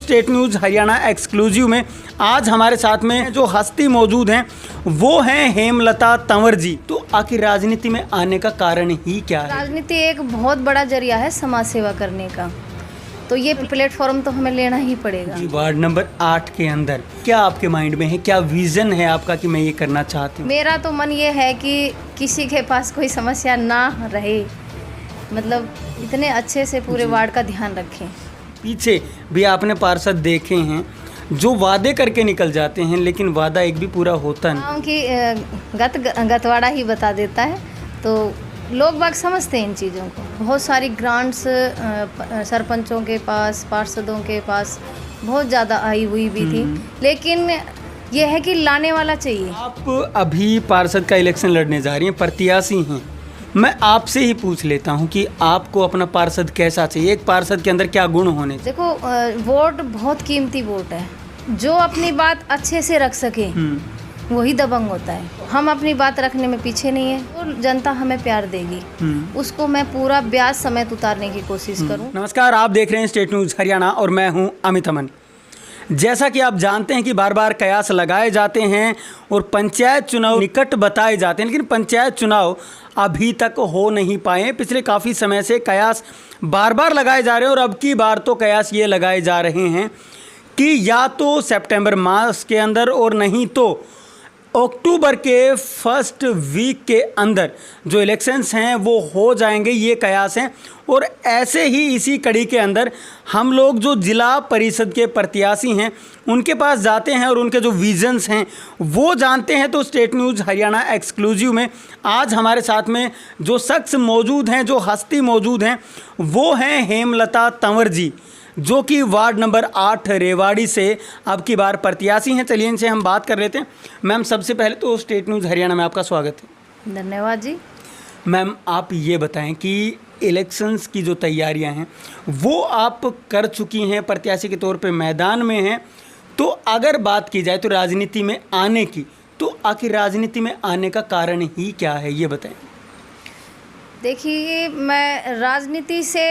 State news Haryana exclusive में आज हमारे साथ में जो हस्ती मौजूद हैं वो हैं हेमलता तंवर जी। तो आखिर राजनीति में आने का कारण ही क्या है? राजनीति एक बहुत बड़ा जरिया है समाज सेवा करने का, तो ये प्लेटफॉर्म तो हमें लेना ही पड़ेगा। जी, वार्ड नंबर 8 के अंदर क्या आपके माइंड में है, क्या विजन है आपका कि मैं ये करना चाहती हूँ? मेरा तो मन ये है कि किसी के पास कोई समस्या ना रहे, मतलब इतने अच्छे से पूरे वार्ड का ध्यान रखें। पीछे भी आपने पार्षद देखे हैं जो वादे करके निकल जाते हैं लेकिन वादा एक भी पूरा होता नहीं। गाँव की गतवाड़ा ही बता देता है, तो लोग बाग समझते हैं इन चीज़ों को। बहुत सारी ग्रांट्स सरपंचों के पास, पार्षदों के पास बहुत ज़्यादा आई हुई भी थी, लेकिन यह है कि लाने वाला चाहिए। आप अभी पार्षद का इलेक्शन लड़ने जा रही हैं, प्रत्याशी हैं। मैं आपसे ही पूछ लेता हूं कि आपको अपना पार्षद कैसा चाहिए, एक पार्षद के अंदर क्या गुण होने चाहिए? देखो, वोट बहुत कीमती वोट है। जो अपनी बात अच्छे से रख सके वही दबंग होता है। हम अपनी बात रखने में पीछे नहीं है, तो जनता हमें प्यार देगी, उसको मैं पूरा ब्याज समेत उतारने की कोशिश करूं। नमस्कार, आप देख रहे हैं स्टेट न्यूज़ हरियाणा और मैं हूं अमित अमन। जैसा कि आप जानते हैं कि बार बार कयास लगाए जाते हैं और पंचायत चुनाव निकट बताए जाते हैं, लेकिन पंचायत चुनाव अभी तक हो नहीं पाए। पिछले काफ़ी समय से कयास बार बार लगाए जा रहे हैं और अब की बार तो कयास ये लगाए जा रहे हैं कि या तो सितंबर मास के अंदर और नहीं तो अक्टूबर के फर्स्ट वीक के अंदर जो इलेक्शंस हैं वो हो जाएंगे, ये कयास हैं। और ऐसे ही इसी कड़ी के अंदर हम लोग जो जिला परिषद के प्रत्याशी हैं उनके पास जाते हैं और उनके जो विजन्स हैं वो जानते हैं। तो स्टेट न्यूज़ हरियाणा एक्सक्लूसिव में आज हमारे साथ में जो शख्स मौजूद हैं, जो हस्ती मौजूद हैं, वो हैं हेमलता तंवर जी, जो कि वार्ड नंबर 8 रेवाड़ी से अब की बार प्रत्याशी हैं। चलिए इनसे हम बात कर लेते हैं। मैम, सबसे पहले तो स्टेट न्यूज़ हरियाणा में आपका स्वागत है। धन्यवाद जी। मैम, आप ये बताएं कि इलेक्शंस की जो तैयारियां हैं वो आप कर चुकी हैं, प्रत्याशी के तौर पे मैदान में हैं, तो अगर बात की जाए तो राजनीति में आने की, तो आखिर राजनीति में आने का कारण ही क्या है, ये बताएं। देखिए, मैं राजनीति से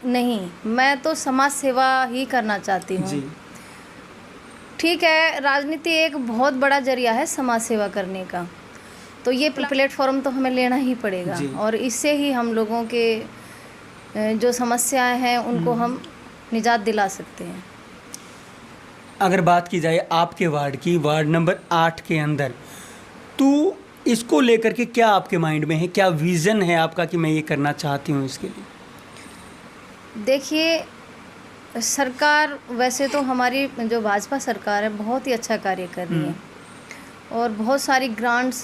नहीं, मैं तो समाज सेवा ही करना चाहती हूँ। ठीक है, राजनीति एक बहुत बड़ा जरिया है समाज सेवा करने का, तो ये प्लेटफॉर्म तो हमें लेना ही पड़ेगा और इससे ही हम लोगों के जो समस्याएं हैं उनको हम निजात दिला सकते हैं। अगर बात की जाए आपके वार्ड की, वार्ड नंबर 8 के अंदर, तो इसको लेकर के क्या आपके माइंड में है, क्या विज़न है आपका कि मैं ये करना चाहती हूँ इसके लिए? देखिए, सरकार वैसे तो हमारी जो भाजपा सरकार है बहुत ही अच्छा कार्य कर रही है और बहुत सारी ग्रांट्स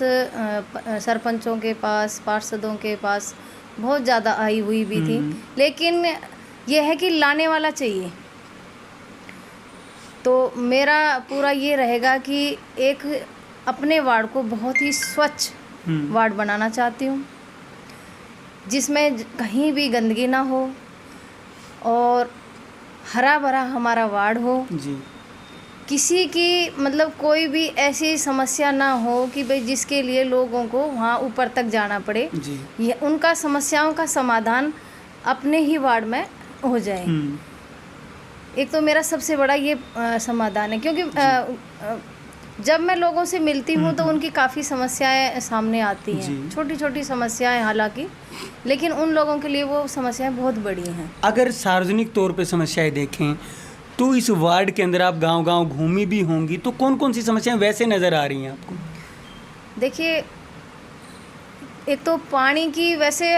सरपंचों के पास, पार्षदों के पास बहुत ज़्यादा आई हुई भी थी, लेकिन यह है कि लाने वाला चाहिए। तो मेरा पूरा ये रहेगा कि एक अपने वार्ड को बहुत ही स्वच्छ वार्ड बनाना चाहती हूँ, जिसमें कहीं भी गंदगी ना हो और हरा भरा हमारा वार्ड हो जी। किसी की मतलब कोई भी ऐसी समस्या ना हो कि भाई जिसके लिए लोगों को वहाँ ऊपर तक जाना पड़े जी। ये उनका समस्याओं का समाधान अपने ही वार्ड में हो जाए। एक तो मेरा सबसे बड़ा ये समाधान है, क्योंकि जब मैं लोगों से मिलती हूँ तो उनकी काफ़ी समस्याएं सामने आती हैं, छोटी छोटी समस्याएं हालांकि, लेकिन उन लोगों के लिए वो समस्याएं बहुत बड़ी हैं। अगर सार्वजनिक तौर पे समस्याएं देखें तो इस वार्ड के अंदर आप गांव-गांव घूमी भी होंगी, तो कौन कौन सी समस्याएं वैसे नज़र आ रही हैं आपको? देखिए, एक तो पानी की वैसे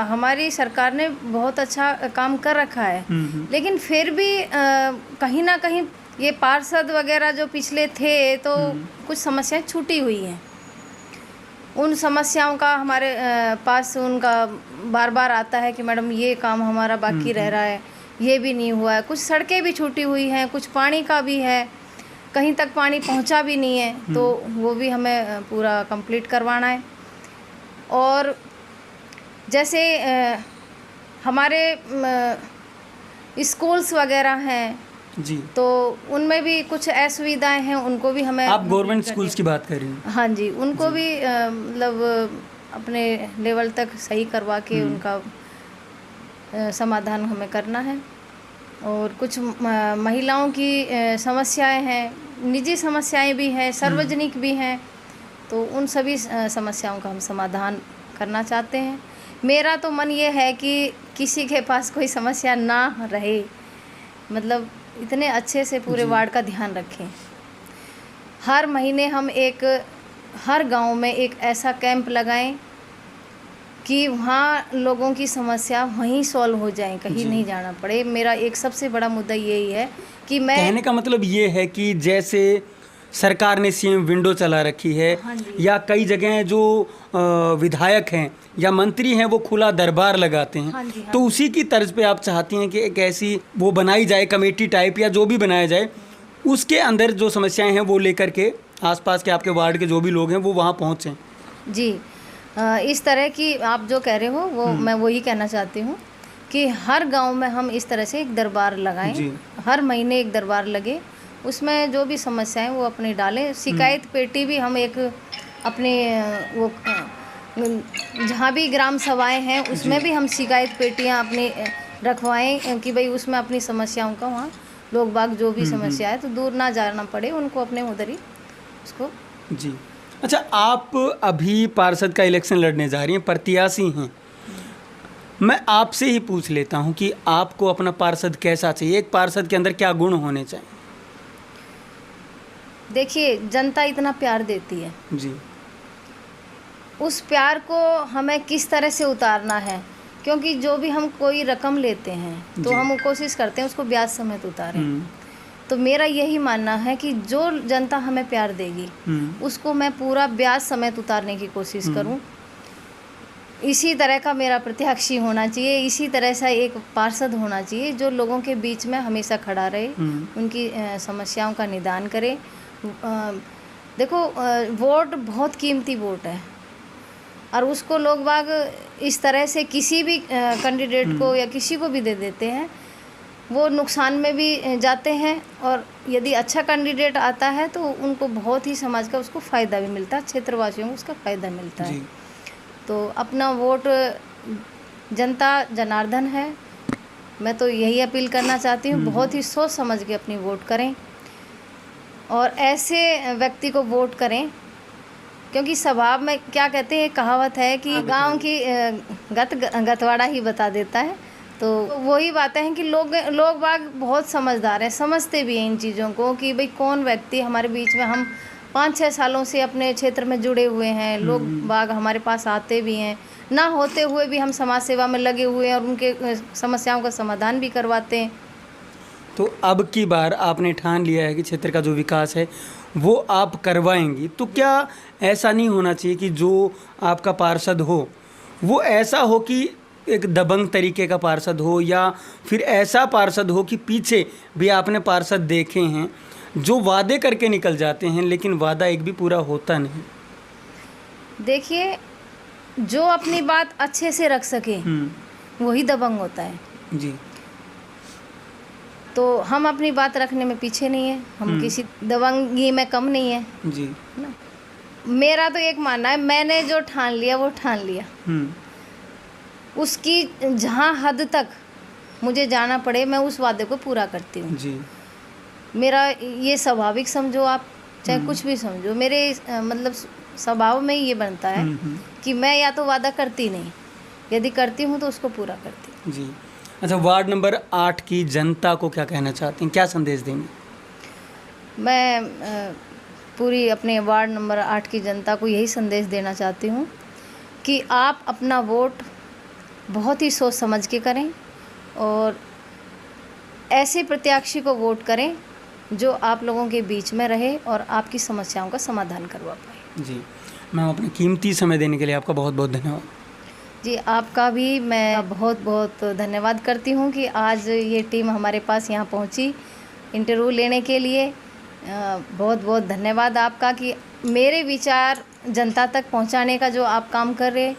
हमारी सरकार ने बहुत अच्छा काम कर रखा है, लेकिन फिर भी कहीं ना कहीं ये पार्षद वगैरह जो पिछले थे तो कुछ समस्याएं छूटी हुई हैं। उन समस्याओं का हमारे पास उनका बार बार आता है कि मैडम ये काम हमारा बाकी रह रहा है, ये भी नहीं हुआ है। कुछ सड़कें भी छूटी हुई हैं, कुछ पानी का भी है, कहीं तक पानी पहुंचा भी नहीं है, तो वो भी हमें पूरा कंप्लीट करवाना है। और जैसे हमारे स्कूल्स वगैरह हैं जी, तो उनमें भी कुछ असुविधाएं हैं, उनको भी हमें। आप गवर्नमेंट स्कूल्स की बात कर रही हैं? हाँ जी, उनको भी मतलब अपने लेवल तक सही करवा के उनका समाधान हमें करना है। और कुछ महिलाओं की समस्याएं हैं, निजी समस्याएं भी हैं, सार्वजनिक भी हैं। तो उन सभी समस्याओं का हम समाधान करना चाहते हैं। मेरा तो मन ये है कि किसी के पास कोई समस्या ना रहे, मतलब इतने अच्छे से पूरे वार्ड का ध्यान रखें। हर महीने हम हर गांव में एक ऐसा कैंप लगाएं कि वहाँ लोगों की समस्या वहीं सॉल्व हो जाए, कहीं नहीं जाना पड़े। मेरा एक सबसे बड़ा मुद्दा यही है कि मैं कहने का मतलब ये है कि जैसे सरकार ने सीएम विंडो चला रखी है, हाँ जी। या कई जगह जो विधायक हैं या मंत्री हैं वो खुला दरबार लगाते हैं, हाँ जी, हाँ तो उसी की तर्ज पे आप चाहती हैं कि एक ऐसी वो बनाई जाए कमेटी टाइप, या जो भी बनाया जाए, उसके अंदर जो समस्याएं हैं वो लेकर के आसपास के आपके वार्ड के जो भी लोग हैं वो वहाँ पहुँचें। जी, इस तरह की आप जो कह रहे हो वो मैं वही कहना चाहती हूँ कि हर गांव में हम इस तरह से एक दरबार लगाएं। हर महीने एक दरबार लगे, उसमें जो भी समस्याएं वो अपनी डालें। शिकायत पेटी भी हम एक अपने वो जहाँ भी ग्राम सभाएं हैं उसमें भी हम शिकायत पेटियां अपनी रखवाएं कि भाई उसमें अपनी समस्याओं का वहाँ लोग बाग जो भी समस्या है तो दूर ना जाना पड़े उनको, अपने उधर ही उसको। जी, अच्छा, आप अभी पार्षद का इलेक्शन लड़ने जा रही हैं, प्रत्याशी हैं। मैं आपसे ही पूछ लेता हूं कि आपको अपना पार्षद कैसा चाहिए, एक पार्षद के अंदर क्या गुण होने चाहिए? देखिए, जनता इतना प्यार देती है जी, उस प्यार को हमें किस तरह से उतारना है, क्योंकि जो भी हम कोई रकम लेते हैं तो हम कोशिश करते हैं उसको ब्याज समेत उतारें। तो मेरा यही मानना है कि जो जनता हमें प्यार देगी उसको मैं पूरा ब्याज समेत उतारने की कोशिश करूं। इसी तरह का मेरा प्रत्याशी होना चाहिए, इसी तरह से एक पार्षद होना चाहिए जो लोगों के बीच में हमेशा खड़ा रहे, उनकी समस्याओं का निदान करे। देखो, वोट बहुत कीमती वोट है और उसको लोग बाग इस तरह से किसी भी कैंडिडेट को या किसी को भी दे देते हैं, वो नुकसान में भी जाते हैं। और यदि अच्छा कैंडिडेट आता है तो उनको बहुत ही समाज का उसको फ़ायदा भी मिलता है, क्षेत्रवासियों को उसका फ़ायदा मिलता है। तो अपना वोट, जनता जनार्दन है, मैं तो यही अपील करना चाहती हूँ, बहुत ही सोच समझ के अपनी वोट करें और ऐसे व्यक्ति को वोट करें, क्योंकि स्वभाव में क्या कहते हैं, कहावत है कि गांव की गतवाड़ा ही बता देता है। तो वही बातें हैं कि लोग बाग बहुत समझदार हैं, समझते भी हैं इन चीज़ों को कि भाई कौन व्यक्ति हमारे बीच में, हम 5-6 सालों से अपने क्षेत्र में जुड़े हुए हैं, लोग बाग हमारे पास आते भी हैं, ना होते हुए भी हम समाज सेवा में लगे हुए हैं और उनके समस्याओं का समाधान भी करवाते हैं। तो अब की बार आपने ठान लिया है कि क्षेत्र का जो विकास है वो आप करवाएंगी, तो क्या ऐसा नहीं होना चाहिए कि जो आपका पार्षद हो वो ऐसा हो कि एक दबंग तरीके का पार्षद हो, या फिर ऐसा पार्षद हो कि पीछे भी आपने पार्षद देखे हैं जो वादे करके निकल जाते हैं लेकिन वादा एक भी पूरा होता नहीं? देखिए, जो अपनी बात अच्छे से रख सके वही दबंग होता है। जी, तो हम अपनी बात रखने में पीछे नहीं है, हम किसी दबंगी में कम नहीं है। जी, ना, मेरा तो एक मानना है, मैंने जो ठान लिया वो ठान लिया, उसकी जहाँ हद तक मुझे जाना पड़े मैं उस वादे को पूरा करती हूँ। जी, मेरा ये स्वाभाविक समझो आप, चाहे कुछ भी समझो, मेरे मतलब स्वभाव में ही ये बनता है कि मैं या तो वादा करती नहीं, यदि करती हूँ तो उसको पूरा करती हूँ। जी। अच्छा, वार्ड नंबर 8 की जनता को क्या कहना चाहती हैं, क्या संदेश देंगे? मैं पूरी अपने वार्ड नंबर 8 की जनता को यही संदेश देना चाहती हूँ कि आप अपना वोट बहुत ही सोच समझ के करें और ऐसे प्रत्याशी को वोट करें जो आप लोगों के बीच में रहे और आपकी समस्याओं का समाधान करवा पाए। जी मैम, अपना कीमती समय देने के लिए आपका बहुत बहुत धन्यवाद। जी, आपका भी मैं बहुत बहुत धन्यवाद करती हूँ कि आज ये टीम हमारे पास यहाँ पहुँची इंटरव्यू लेने के लिए। बहुत बहुत धन्यवाद आपका कि मेरे विचार जनता तक पहुँचाने का जो आप काम कर रहे,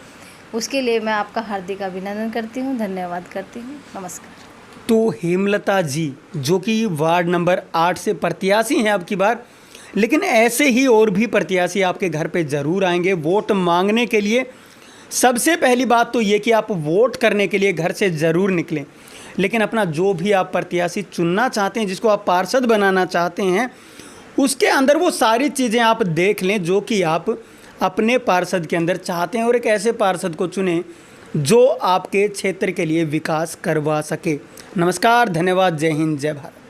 उसके लिए मैं आपका हार्दिक अभिनंदन करती हूँ, धन्यवाद करती हूँ। नमस्कार। तो हेमलता जी जो कि वार्ड नंबर 8 से प्रत्याशी हैं अब की बार, लेकिन ऐसे ही और भी प्रत्याशी आपके घर पे ज़रूर आएंगे वोट मांगने के लिए। सबसे पहली बात तो ये कि आप वोट करने के लिए घर से ज़रूर निकलें, लेकिन अपना जो भी आप प्रत्याशी चुनना चाहते हैं, जिसको आप पार्षद बनाना चाहते हैं, उसके अंदर वो सारी चीज़ें आप देख लें जो कि आप अपने पार्षद के अंदर चाहते हैं, और एक ऐसे पार्षद को चुनें जो आपके क्षेत्र के लिए विकास करवा सके। नमस्कार, धन्यवाद, जय हिंद, जय भारत।